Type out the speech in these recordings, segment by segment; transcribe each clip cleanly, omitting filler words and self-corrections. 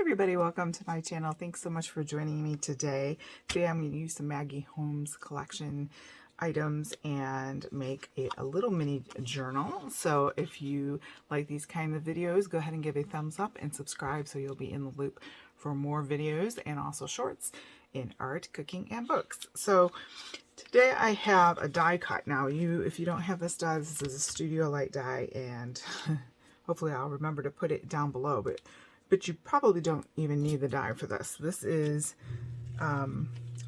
everybody, welcome to my channel. Thanks so much for joining me today. Today I'm going to use some Maggie Holmes collection items and make a little mini journal. So if you like these kind of videos, go ahead and give a thumbs up and subscribe so you'll be in the loop for more videos and also shorts in art, cooking, and books. So today I have a die cut. Now if you don't have this die, this is a Studio Light die, and hopefully I'll remember to put it down below, but you probably don't even need the die for this. This is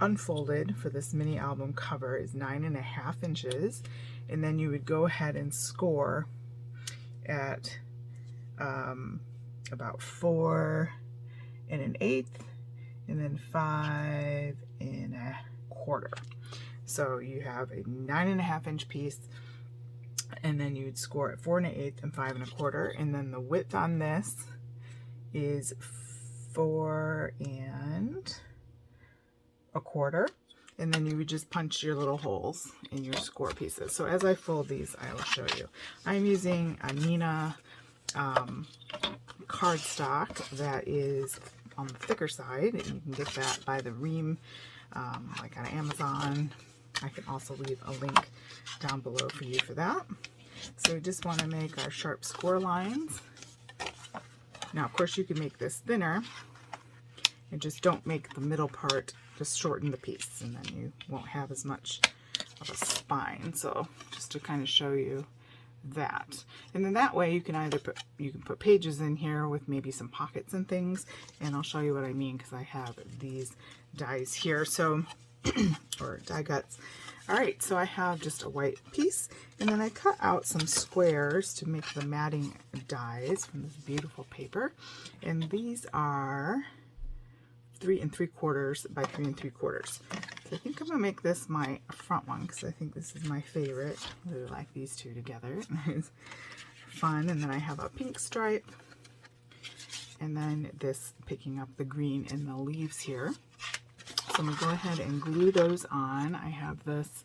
unfolded for this mini album cover is 9.5 inches, and then you would go ahead and score at about 4 1/8 and then 5 1/4. So you have a 9.5 inch piece, and then you would score at 4 1/8 and 5 1/4, and then the width on this is 4 1/4, and then you would just punch your little holes in your score pieces. So as I fold these, I will show you. I'm using a Nina cardstock that is on the thicker side, and you can get that by the ream, like on Amazon. I can also leave a link down below for you for that. So we just want to make our sharp score lines. Now, of course, you can make this thinner and just don't make the middle part, just shorten the piece, and then you won't have as much of a spine. So just to kind of show you that. And then that way you can either put pages in here with maybe some pockets and things, and I'll show you what I mean because I have these dies here, so or die cuts. Alright, so I have just a white piece, and then I cut out some squares to make the matting dies from this beautiful paper, and these are 3 3/4 by 3 3/4. So I think I'm going to make this my front one because I think this is my favorite. I really like these two together. It's fun. And then I have a pink stripe, and then this picking up the green in the leaves here. So I'm going to go ahead and glue those on. I have this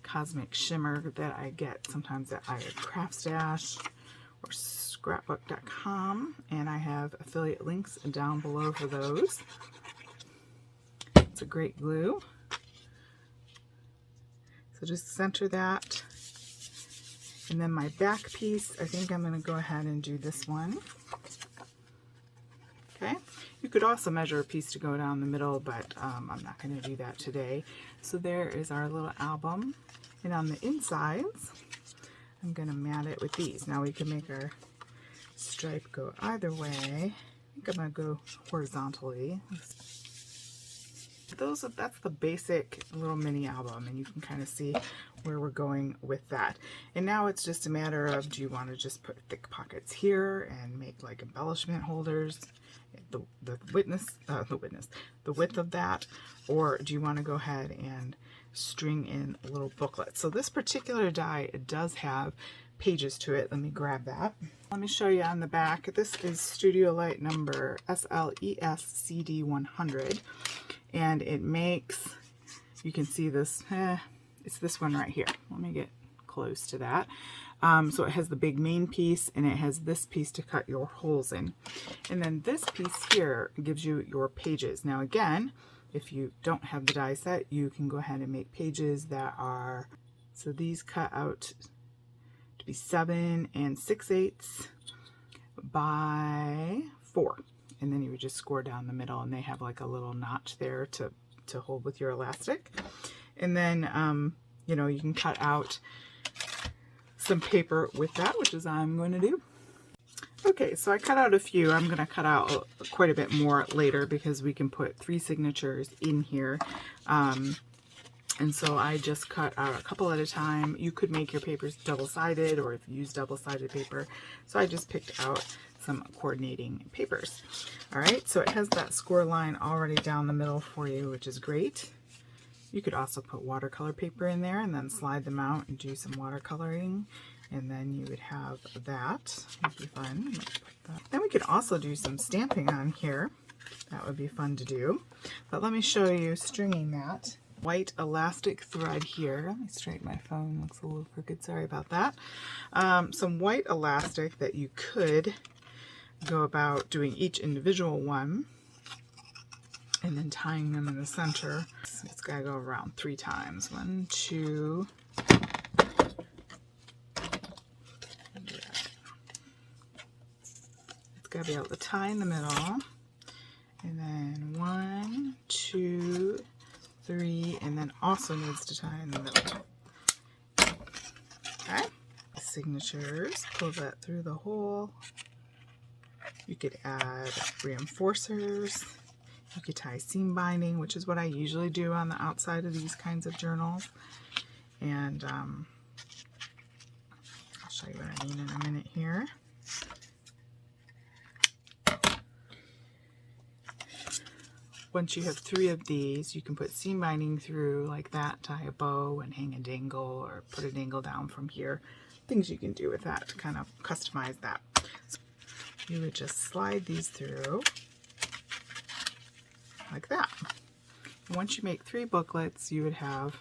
cosmic shimmer that I get sometimes at either Craft Stash or scrapbook.com, and I have affiliate links down below for those. It's a great glue. So just center that. And then my back piece, I think I'm going to go ahead and do this one. Okay, you could also measure a piece to go down the middle, but I'm not going to do that today. So there is our little album, and on the insides I'm going to mat it with these. Now we can make our stripe go either way. I think I'm going to go horizontally. That's the basic little mini album, and you can kind of see where we're going with that. And now it's just a matter of, do you want to just put thick pockets here and make like embellishment holders, the width of that, or do you want to go ahead and string in a little booklet? So this particular die, it does have pages to it. Let me grab that. Let me show you on the back. This is Studio Light number SLESCD100, and it makes, you can see this, it's this one right here. Let me get close to that. So it has the big main piece, and it has this piece to cut your holes in. And then this piece here gives you your pages. Now again, if you don't have the die set, you can go ahead and make pages that are, so these cut out to be 7 6/8 by 4. And then you would just score down the middle, and they have like a little notch there to hold with your elastic. And then, you know, you can cut out some paper with that, which is I'm going to do. Okay, so I cut out a few. I'm going to cut out quite a bit more later because we can put 3 signatures in here. And so I just cut out a couple at a time. You could make your papers double-sided, or if you use double-sided paper. So I just picked out some coordinating papers. All right, so it has that score line already down the middle for you, which is great. You could also put watercolor paper in there and then slide them out and do some watercoloring, and then you would have that. Would be fun. Then we could also do some stamping on here. That would be fun to do. But let me show you stringing that. White elastic thread here. Let me straighten my phone. Looks a little crooked. Sorry about that. Some white elastic that you could go about doing each individual one and then tying them in the center. It's got to go around 3 times. 1, 2. It's got to be able to tie in the middle. And then 1, 2, 3, and then also needs to tie in the middle. Okay. Signatures, pull that through the hole. You could add reinforcers. You could tie seam binding, which is what I usually do on the outside of these kinds of journals. And I'll show you what I mean in a minute here. Once you have 3 of these, you can put seam binding through like that, tie a bow and hang a dangle, or put a dangle down from here. Things you can do with that to kind of customize that. So you would just slide these through like that. Once you make 3 booklets, you would have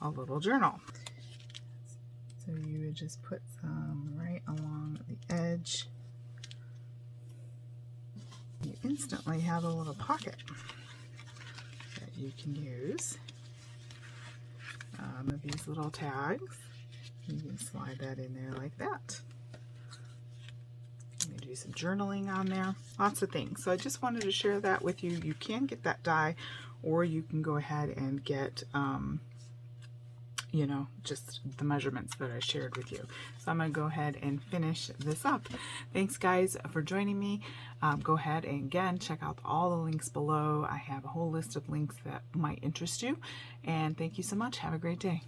a little journal. So you would just put some right along the edge. You instantly have a little pocket that you can use. Of these little tags. You can slide that in there like that. You can do some journaling on there. Lots of things. So I just wanted to share that with you. You can get that die, or you can go ahead and get you know, just the measurements that I shared with you. So I'm going to go ahead and finish this up. Thanks guys for joining me. Go ahead and again check out all the links below. I have a whole list of links that might interest you. And thank you so much. Have a great day.